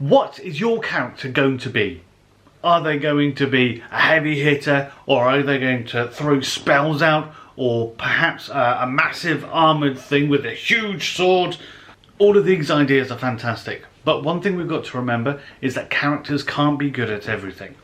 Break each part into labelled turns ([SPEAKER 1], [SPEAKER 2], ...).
[SPEAKER 1] What is your character going to be? Are they going to be a heavy hitter, or are they going to throw spells out, or perhaps a massive armoured thing with a huge sword? All of these ideas are fantastic, but one thing we've got to remember is that characters can't be good at everything.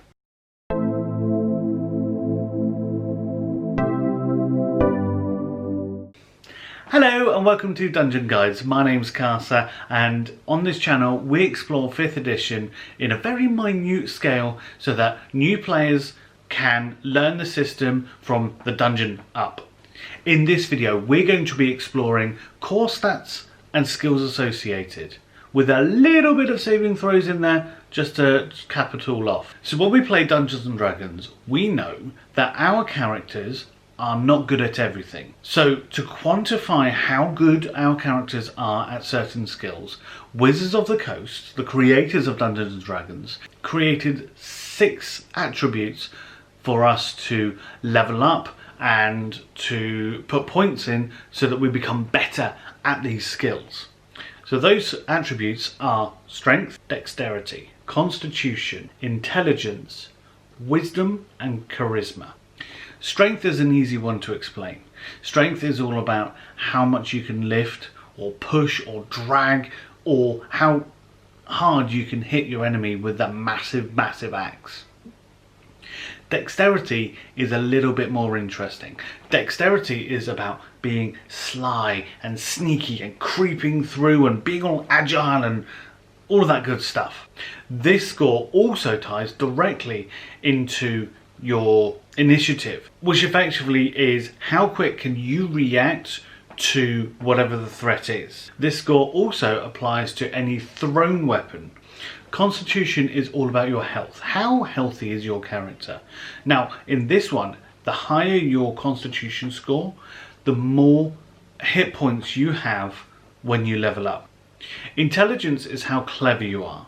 [SPEAKER 1] Hello and welcome to Dungeon Guides. My name's Casa, and on this channel we explore 5th edition in a very minute scale so that new players can learn the system from the dungeon up. In this video we're going to be exploring core stats and skills associated, with a little bit of saving throws in there just to cap it all off. So when we play Dungeons and Dragons, we know that our characters are not good at everything. So to quantify how good our characters are at certain skills, Wizards of the Coast, the creators of Dungeons and Dragons, created 6 attributes for us to level up and to put points in so that we become better at these skills. So those attributes are strength, dexterity, constitution, intelligence, wisdom and charisma. Strength is an easy one to explain. Strength is all about how much you can lift or push or drag, or how hard you can hit your enemy with that massive axe. Dexterity is a little bit more interesting. Dexterity is about being sly and sneaky and creeping through and being all agile and all of that good stuff. This score also ties directly into your initiative, which effectively is how quick can you react to whatever the threat is. This score also applies to any thrown weapon. Constitution is all about your health. How healthy is your character? Now in this one, the higher your constitution score, the more hit points you have when you level up. Intelligence is how clever you are.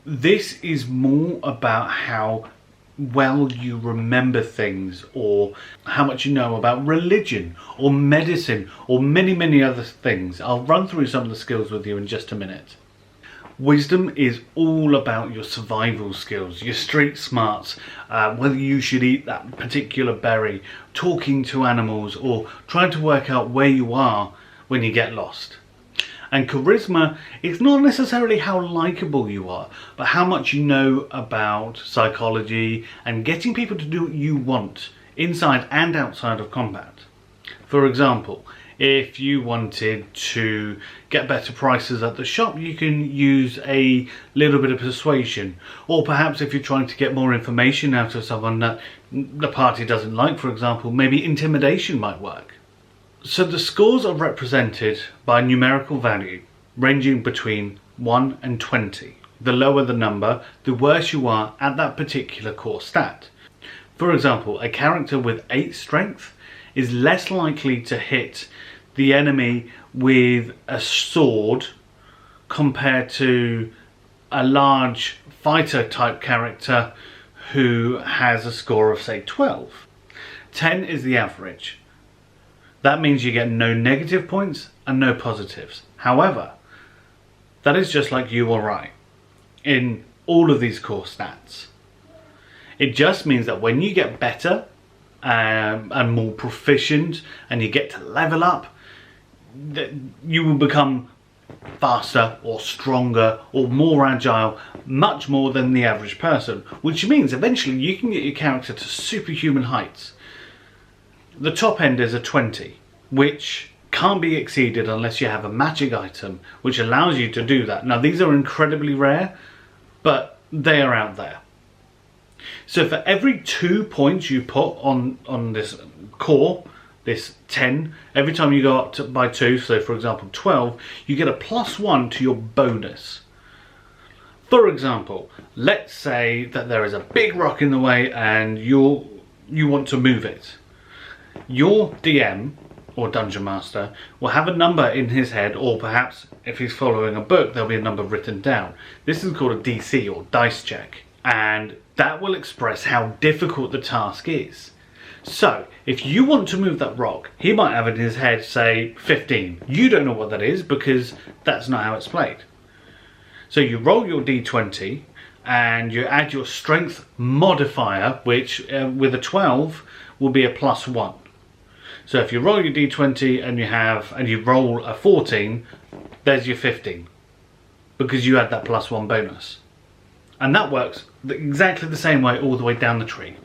[SPEAKER 1] This is more about how well you remember things, or how much you know about religion or medicine or many other things. I'll run through some of the skills with you in just a minute. Wisdom is all about your survival skills, your street smarts, whether you should eat that particular berry, talking to animals, or trying to work out where you are when you get lost. And charisma is not necessarily how likable you are, but how much you know about psychology and getting people to do what you want inside and outside of combat. For example, if you wanted to get better prices at the shop, you can use a little bit of persuasion. Or perhaps if you're trying to get more information out of someone that the party doesn't like, for example, maybe intimidation might work. So the scores are represented by a numerical value ranging between 1 and 20. The lower the number, the worse you are at that particular core stat. For example, a character with 8 strength is less likely to hit the enemy with a sword compared to a large fighter type character who has a score of say 12. 10 is the average. That means you get no negative points and no positives. However, that is just like you or I in all of these core stats. It just means that when you get better and more proficient and you get to level up, you will become faster or stronger or more agile, much more than the average person, which means eventually you can get your character to superhuman heights. The top end is a 20, which can't be exceeded unless you have a magic item which allows you to do that. Now these are incredibly rare, but they are out there. So for every 2 points you put on this core, this 10, every time you go up by 2, so for example 12, you get a +1 to your bonus. For example, let's say that there is a big rock in the way and you want to move it. Your DM or Dungeon Master will have a number in his head, or perhaps if he's following a book there'll be a number written down. This is called a DC or dice check, and that will express how difficult the task is. So if you want to move that rock, he might have in his head say 15. You don't know what that is because that's not how it's played. So you roll your d20 and you add your strength modifier, which with a 12 will be a +1. So if you roll your d20 and you roll a 14, there's your 15, because you had that +1 bonus. And that works exactly the same way all the way down the tree.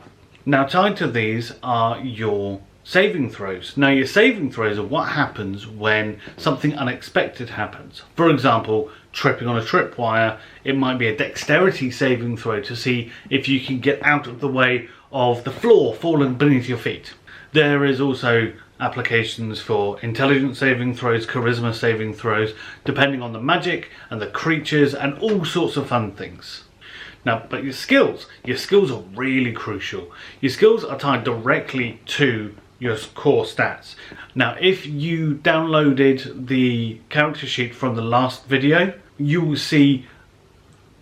[SPEAKER 1] Now tied to these are your saving throws. Now your saving throws are what happens when something unexpected happens. For example, tripping on a tripwire. It might be a dexterity saving throw to see if you can get out of the way of the floor falling beneath your feet. There is also applications for intelligence saving throws, charisma saving throws, depending on the magic and the creatures and all sorts of fun things. Now, but your skills are really crucial. Your skills are tied directly to your core stats. Now, if you downloaded the character sheet from the last video, you will see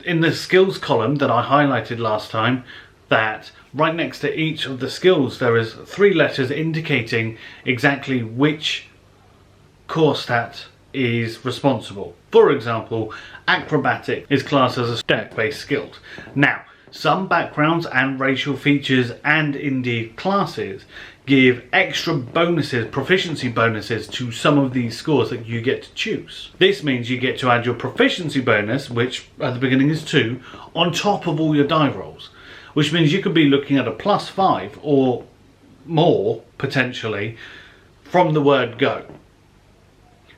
[SPEAKER 1] in the skills column that I highlighted last time that right next to each of the skills there is 3 letters indicating exactly which core stat is responsible. For example, acrobatic is classed as a stat-based skill. Now, some backgrounds and racial features and indeed classes give extra bonuses, proficiency bonuses to some of these scores that you get to choose. This means you get to add your proficiency bonus, which at the beginning is 2, on top of all your die rolls, which means you could be looking at a +5 or more potentially from the word go.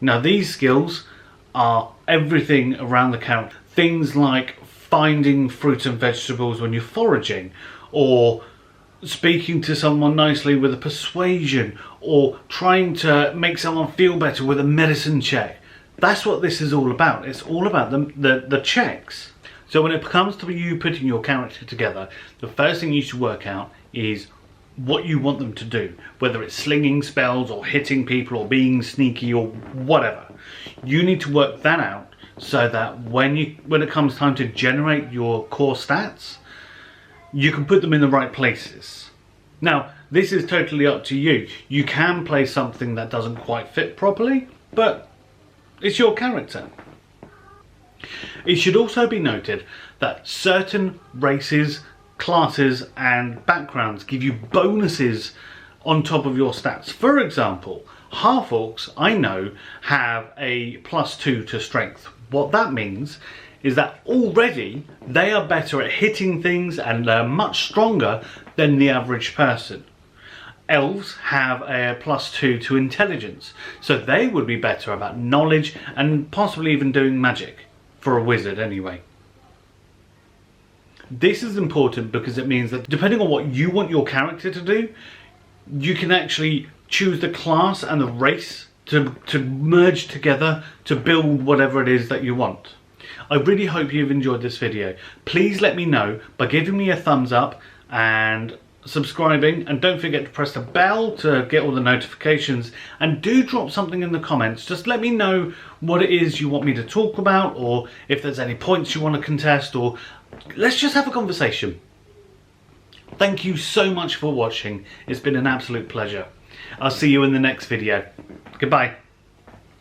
[SPEAKER 1] Now these skills are everything around the count. Things like finding fruit and vegetables when you're foraging, or speaking to someone nicely with a persuasion, or trying to make someone feel better with a medicine check. That's what this is all about. It's all about the checks. So when it comes to you putting your character together, the first thing you should work out is what you want them to do, whether it's slinging spells or hitting people or being sneaky or whatever. You need to work that out so that when it comes time to generate your core stats, you can put them in the right places. Now, this is totally up to you. You can play something that doesn't quite fit properly, but it's your character. It should also be noted that certain races, classes and backgrounds give you bonuses on top of your stats. For example, half-orcs, I know, have a +2 to strength. What that means is that already they are better at hitting things and they're much stronger than the average person. Elves have a +2 to intelligence, so they would be better about knowledge and possibly even doing magic, for a wizard anyway. This is important because it means that depending on what you want your character to do, you can actually choose the class and the race to merge together to build whatever it is that you want. I really hope you've enjoyed this video. Please let me know by giving me a thumbs up and subscribing, and don't forget to press the bell to get all the notifications, and do drop something in the comments. Just let me know what it is you want me to talk about, or if there's any points you want to contest, or let's just have a conversation. Thank you so much for watching. It's been an absolute pleasure. I'll see you in the next video. Goodbye.